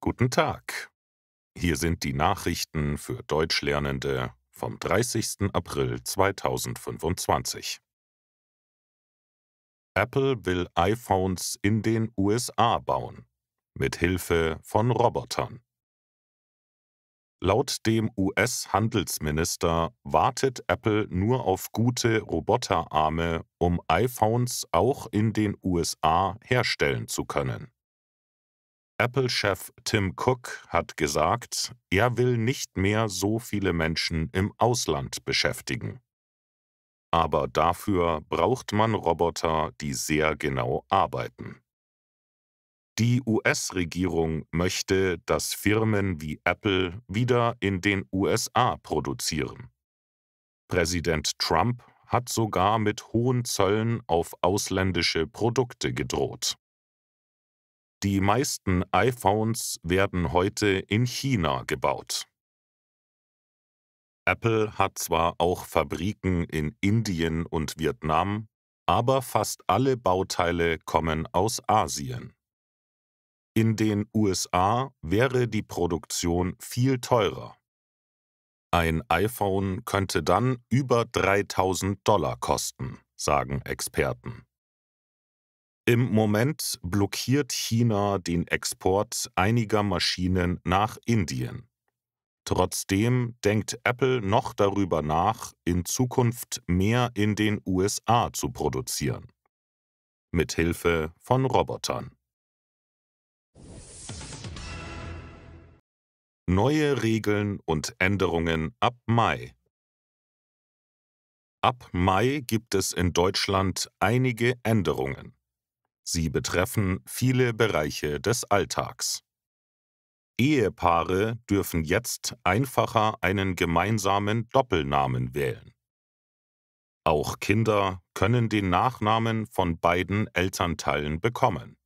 Guten Tag. Hier sind die Nachrichten für Deutschlernende vom 30. April 2025. Apple will iPhones in den USA bauen. Mit Hilfe von Robotern. Laut dem US-Handelsminister wartet Apple nur auf gute Roboterarme, um iPhones auch in den USA herstellen zu können. Apple-Chef Tim Cook hat gesagt, er will nicht mehr so viele Menschen im Ausland beschäftigen. Aber dafür braucht man Roboter, die sehr genau arbeiten. Die US-Regierung möchte, dass Firmen wie Apple wieder in den USA produzieren. Präsident Trump hat sogar mit hohen Zöllen auf ausländische Produkte gedroht. Die meisten iPhones werden heute in China gebaut. Apple hat zwar auch Fabriken in Indien und Vietnam, aber fast alle Bauteile kommen aus Asien. In den USA wäre die Produktion viel teurer. Ein iPhone könnte dann über $3.000 kosten, sagen Experten. Im Moment blockiert China den Export einiger Maschinen nach Indien. Trotzdem denkt Apple noch darüber nach, in Zukunft mehr in den USA zu produzieren. Mit Hilfe von Robotern. Neue Regeln und Änderungen ab Mai. Ab Mai gibt es in Deutschland einige Änderungen. Sie betreffen viele Bereiche des Alltags. Ehepaare dürfen jetzt einfacher einen gemeinsamen Doppelnamen wählen. Auch Kinder können den Nachnamen von beiden Elternteilen bekommen.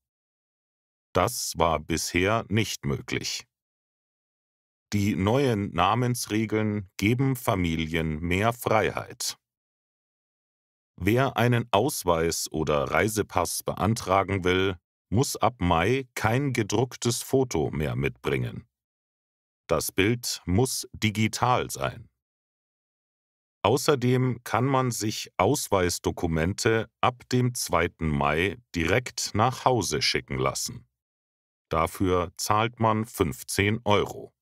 Das war bisher nicht möglich. Die neuen Namensregeln geben Familien mehr Freiheit. Wer einen Ausweis oder Reisepass beantragen will, muss ab Mai kein gedrucktes Foto mehr mitbringen. Das Bild muss digital sein. Außerdem kann man sich Ausweisdokumente ab dem 2. Mai direkt nach Hause schicken lassen. Dafür zahlt man 15 Euro.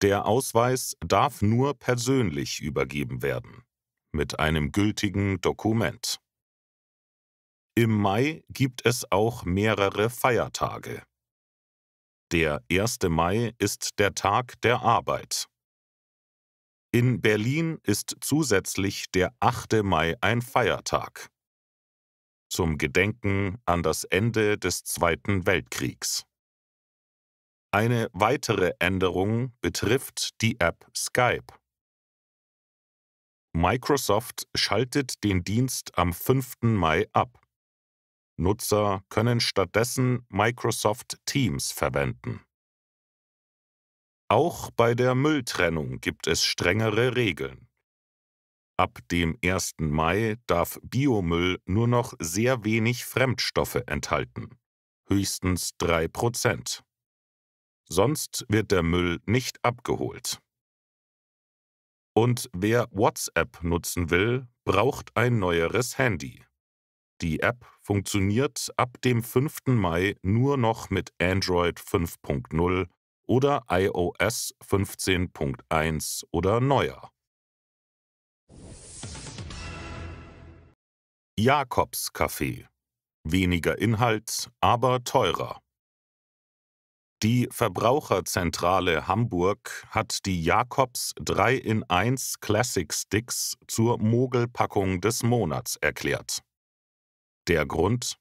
Der Ausweis darf nur persönlich übergeben werden, mit einem gültigen Dokument. Im Mai gibt es auch mehrere Feiertage. Der 1. Mai ist der Tag der Arbeit. In Berlin ist zusätzlich der 8. Mai ein Feiertag. Zum Gedenken an das Ende des Zweiten Weltkriegs. Eine weitere Änderung betrifft die App Skype. Microsoft schaltet den Dienst am 5. Mai ab. Nutzer können stattdessen Microsoft Teams verwenden. Auch bei der Mülltrennung gibt es strengere Regeln. Ab dem 1. Mai darf Biomüll nur noch sehr wenig Fremdstoffe enthalten, höchstens 3%. Sonst wird der Müll nicht abgeholt. Und wer WhatsApp nutzen will, braucht ein neueres Handy. Die App funktioniert ab dem 5. Mai nur noch mit Android 5.0 oder iOS 15.1 oder neuer. Jakobs Kaffee. Weniger Inhalt, aber teurer. Die Verbraucherzentrale Hamburg hat die Jakobs 3-in-1 Classic Sticks zur Mogelpackung des Monats erklärt. Der Grund?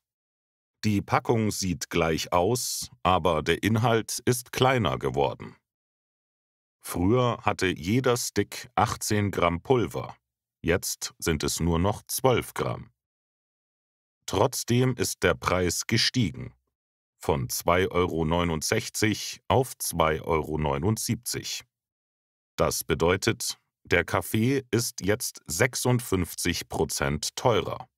Die Packung sieht gleich aus, aber der Inhalt ist kleiner geworden. Früher hatte jeder Stick 18 Gramm Pulver, jetzt sind es nur noch 12 Gramm. Trotzdem ist der Preis gestiegen, von 2,69 € auf 2,79 €. Das bedeutet, der Kaffee ist jetzt 56% teurer.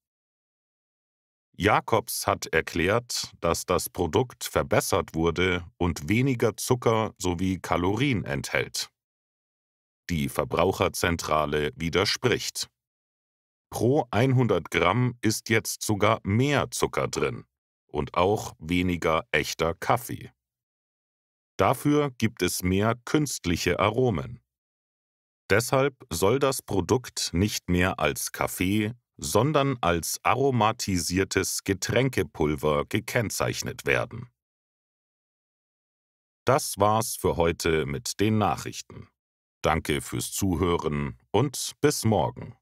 Jacobs hat erklärt, dass das Produkt verbessert wurde und weniger Zucker sowie Kalorien enthält. Die Verbraucherzentrale widerspricht. Pro 100 Gramm ist jetzt sogar mehr Zucker drin und auch weniger echter Kaffee. Dafür gibt es mehr künstliche Aromen. Deshalb soll das Produkt nicht mehr als Kaffee, sondern als aromatisiertes Getränkepulver gekennzeichnet werden. Das war's für heute mit den Nachrichten. Danke fürs Zuhören und bis morgen.